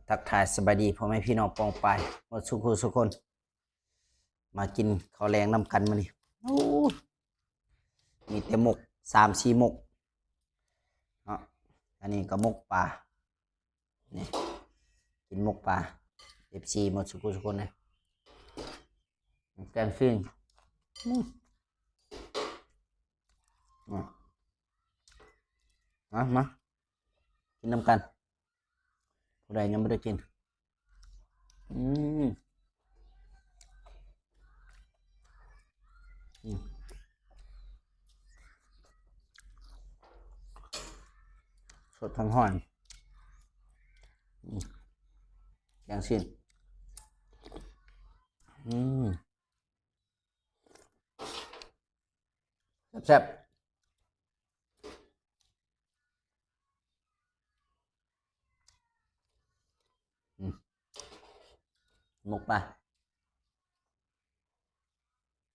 ทักทายสบายดีพ่อแม่พี่น้องปองปายหมดสุขคนมากินข้าวแรงน้ำกันมานี่โอ้ยมีแต่หมก3-4หมกเนาะอันนี้ก็หมกปลาเนี่ยกินหมกปลาFCหมดสุคนเลยแกงฟิ้งอืมอ่ะมากินน้ำกันผู้ใดยังไม่ได้กินอืมอืมสดทั้งห่อนอืมแกงฟิ้งอืมแซ่บๆหมกปลา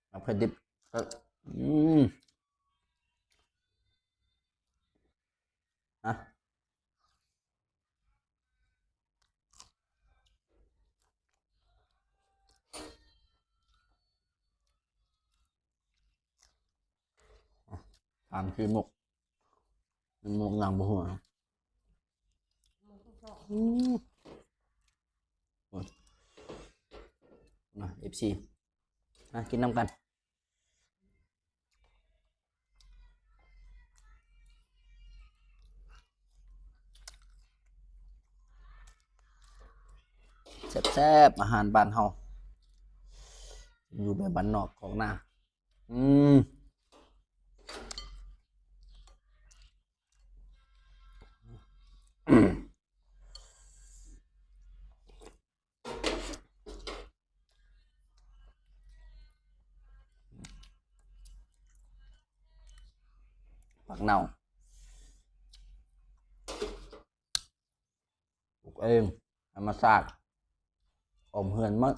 เอาเผ็ดดิบก็อืมอ่ะ 3-4หมกหมกหนังบ่หัวอืมโอ้ยมา FC กินน้ำกันแซ่บๆอาหารบ้านเฮาอยู่แบบบ้านนอกของนาอืมผักเน่าปลูกเองธรรมชาติออมเฮือนหมด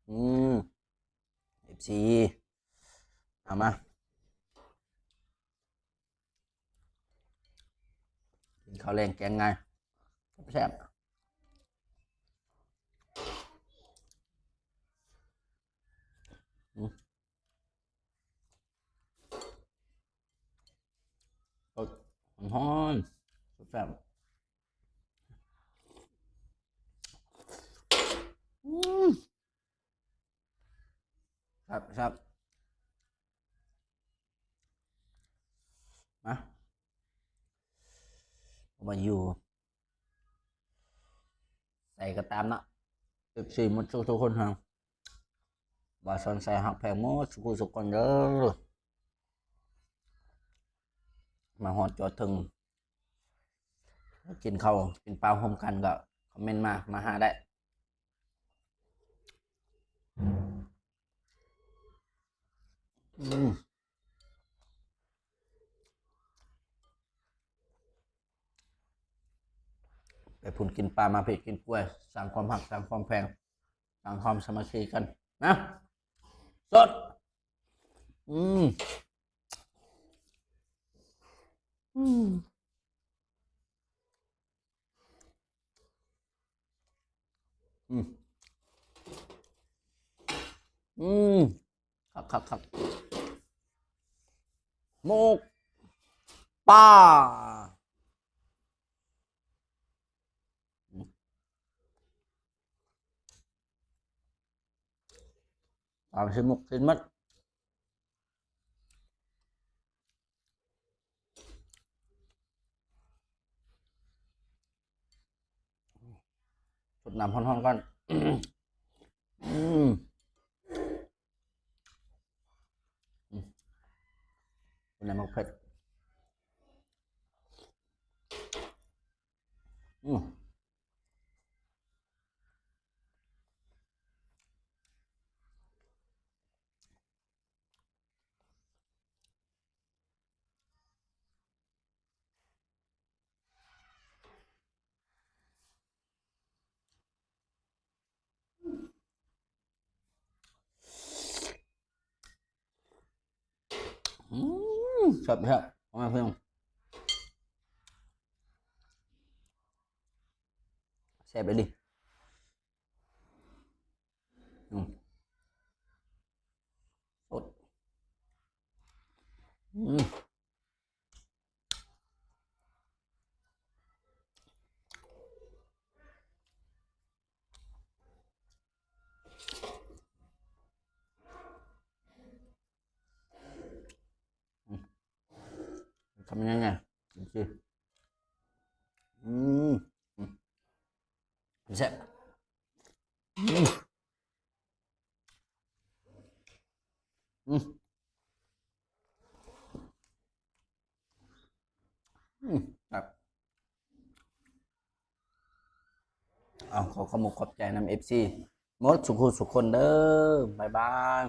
อืม FC เอามากินข้าวแรงแกงไงแซ่บอืมสดฮ้อนแซ่บอืมครับมามาอยู่ใส่ก็ตามเนาะ FC หมดทุกคนฮะว่าสนใส่หักแพงหมดสุกคนเด้อมาฮอดจอถึงกินข้าวกินปลาพร้อมกันก็คอมเมนต์มาหาได้อืมไปพุ่นกินปลามาเผ็ดกินกล้วยสร้างความหักสร้างความแพงสร้างความสามัคคีกันนะสดอืมอืมอืมอืมครับหมกปลาเอาไปซื้อหมกซื้อมัดสดน้ำห้อนๆก่อนอืมอืมเป็นน้ำมกเผ็ดอืมอืมครับเอามาเพิ่ม แซ่บเลยดิอืมสดอืมทำยังไงดูสิอืมอืมแซ่บอืมอืมอืมครับเอาขอขอบคุณขอบใจนำเอฟซีหมดสุขุสุขคนเด้อบ๊ายบาย